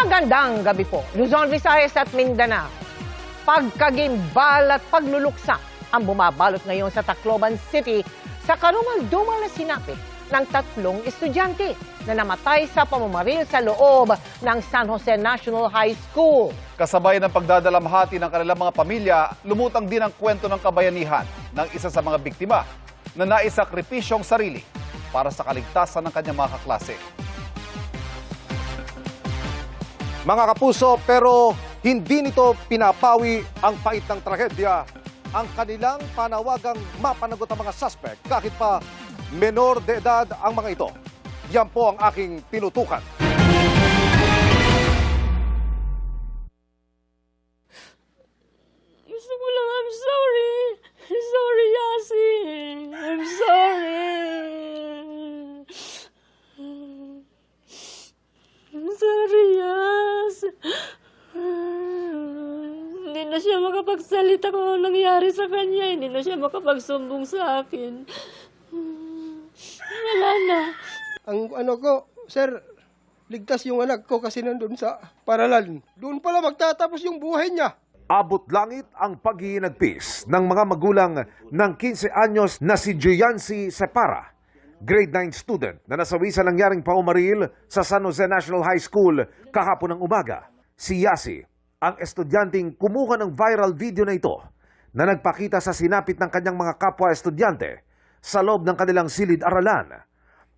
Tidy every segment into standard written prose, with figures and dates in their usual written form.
Magandang gabi po, Luzon, Visayas at Mindanao. Pagkagimbal at pagluluksa ang bumabalot ngayon sa Tacloban City sa karumal-dumal na sinapit ng 3 estudyante na namatay sa pamamaril sa loob ng San Jose National High School. Kasabay ng pagdadalamhati ng kanilang mga pamilya, lumutang din ang kwento ng kabayanihan ng isa sa mga biktima na naisakripisyong sarili para sa kaligtasan ng kanyang mga kaklase. Mga kapuso, pero hindi nito pinapawi ang pait ng trahedya ang kanilang panawagang mapanagot ang mga suspect kahit pa menor de edad ang mga ito. Yan po ang aking tinutukan. Gusto ko lang, I'm sorry. I'm sorry, Yasi. I'm sorry. I'm sorry, Yas. Hindi na siya makapagsalita kung ano nangyari sa kanya. Hindi na siya makapagsumbong sa akin. Wala na. Ang ano ko, sir, ligtas yung anak ko kasi nandun sa paralan. Doon pala magtatapos yung buhay niya. Abot langit ang paghihinagpis ng mga magulang ng 15 anyos na si Joyancy Separa, grade 9 student na nasawi sa nangyaring paumaril sa San Jose National High School kahapon ng umaga. Si Yasi, ang estudyanteng kumuha ng viral video na ito na nagpakita sa sinapit ng kanyang mga kapwa-estudyante sa loob ng kanilang silid-aralan.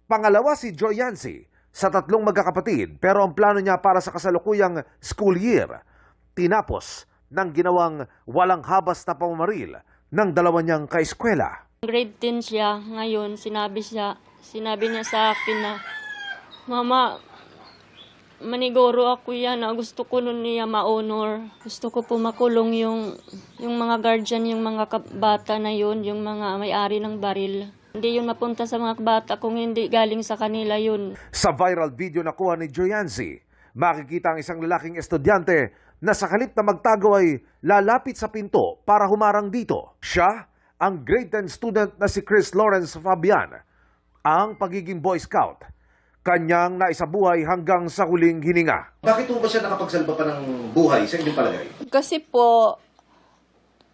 Pangalawa si Joyancy sa 3 magkakapatid pero ang plano niya para sa kasalukuyang school year, tinapos ng ginawang walang habas na pamamaril ng 2 niyang kaeskwela. Grade 10 siya ngayon, sinabi niya sa akin na, Mama, maniguro ako yan, gusto ko nun niya ma-honor. Gusto ko po makulong yung mga guardian, yung mga bata na yun, yung mga may-ari ng baril. Hindi yun mapunta sa mga bata kung hindi galing sa kanila yun. Sa viral video na kuha ni Joyancy, makikita ang isang lalaking estudyante na sa halip na magtago ay lalapit sa pinto para humarang dito. Siya, ang grade 10 student na si Chris Lawrence Fabian, ang pagiging Boy Scout. Kanyang naisabuhay hanggang sa huling hininga. Bakit po ba siya nakapagsalba pa ng buhay sa inyong palagay? Kasi po,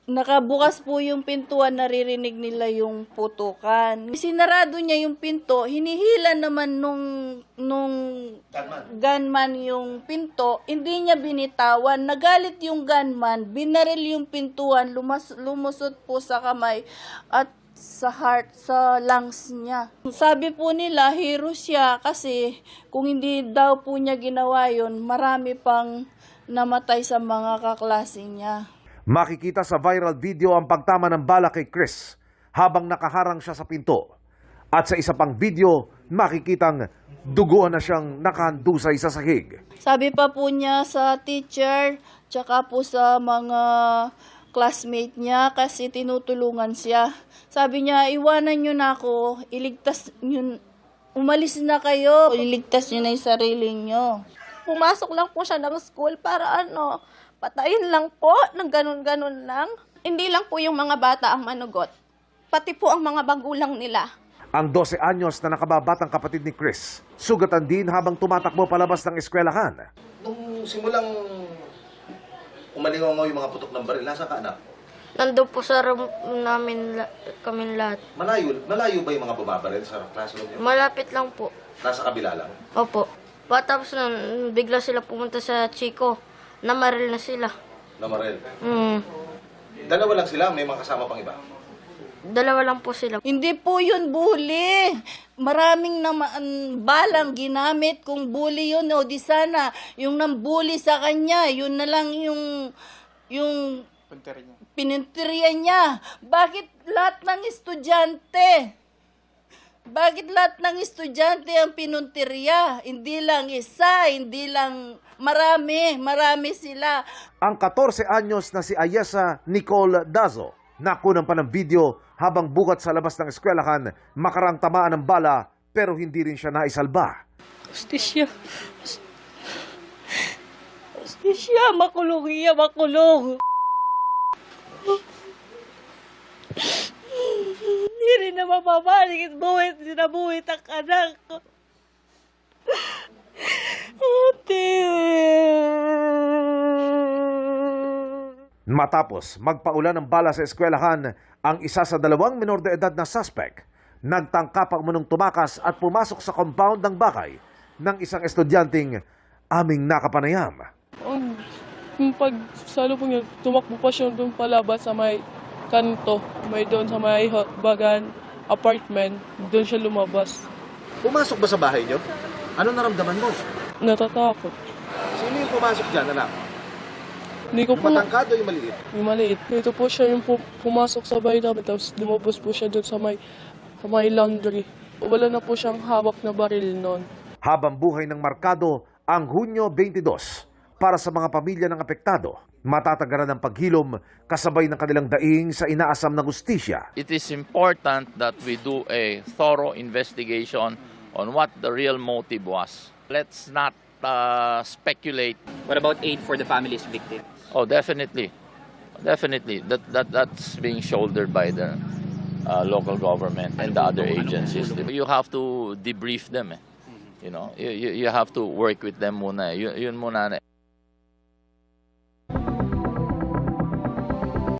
nakabukas po yung pintuan, naririnig nila yung putukan. Sinarado niya yung pinto, hinihila naman nung gunman yung pinto, hindi niya binitawan. Nagalit yung gunman, binaril yung pintuan, lumusot po sa kamay at sa heart, sa lungs niya. Sabi po nila, hero siya kasi kung hindi daw po niya ginawa yun, marami pang namatay sa mga kaklase niya. Makikita sa viral video ang pagtama ng bala kay Chris habang nakaharang siya sa pinto. At sa isa pang video, makikitang duguan na siyang nakahandusay sa sahig. Sabi pa po niya sa teacher, tsaka po sa mga classmate niya kasi tinutulungan siya. Sabi niya, iwanan niyo na ako, iligtas niyo, umalis na kayo, iligtas niyo na yung sarili niyo. Pumasok lang po siya ng school para patayin lang po, ng ganun-ganun lang. Hindi lang po yung mga bata ang manugot, pati po ang mga magulang nila. Ang 12 anyos na nakababatang kapatid ni Chris, sugatan din habang tumatakbo palabas ng eskwelahan. Nung simulang umalingaw yung mga putok ng baril, nasa ka anak? Nandun po sa room namin, kaming lahat. Malayo ba yung mga bumabaril sa classroom niyo? Malapit lang po. Nasa kabila lang? Opo. Tapos nun, bigla sila pumunta sa Chico. Namaril na sila. Namaril? Dalawa lang sila, may mga kasama pang iba? Dalawa lang po sila. Hindi po yun bully. Maraming naman balang ginamit kung bully yun. O di sana, yung nambully sa kanya, yun na lang yung pininteriya niya. Bakit lahat ng estudyante? Bakit lahat ng estudyante ang pinunteriya? Hindi lang isa, hindi lang marami sila. Ang 14 anyos na si Ayesa Nicole Dazo, nakunan pa ng video habang bukat sa labas ng eskwelahan, makarang tamaan ng bala pero hindi rin siya naisalba. Justisya. Justisya, makulong iya, makulong. Hindi rin na mapabalik at sinabuhit ang anak ko. Ate. Matapos magpaulan ng bala sa eskwelahan ang isa sa 2 menor de edad na suspect, nagtangka pa umunong tumakas at pumasok sa compound ng bahay ng isang estudyanteng aming nakapanayam. Yung pag salo po niya, tumakbo pa siya doon palabas sa may kanto, may doon sa may bagan apartment, doon siya lumabas. Pumasok ba sa bahay niyo? Ano naramdaman mo? Natatakot. Sino yung pumasok dyan, anak? Hindi ko Yung po matangkad o yung maliit? yung maliit. Ito po siya yung pumasok sa bahay namin, tapos lumabas po siya doon sa may laundry. Wala na po siyang hawak na baril noon. Habang buhay ng Markado ang Hunyo 22 para sa mga pamilya ng apektado, matatagaran ng paghilom kasabay ng kanilang daing sa inaasam na hustisya. It is important that we do a thorough investigation on what the real motive was. Let's not speculate. What about aid for the families victims? Oh, definitely. Definitely. That's being shouldered by the local government and the other agencies. You have to debrief them. You know, you have to work with them muna. Yun muna.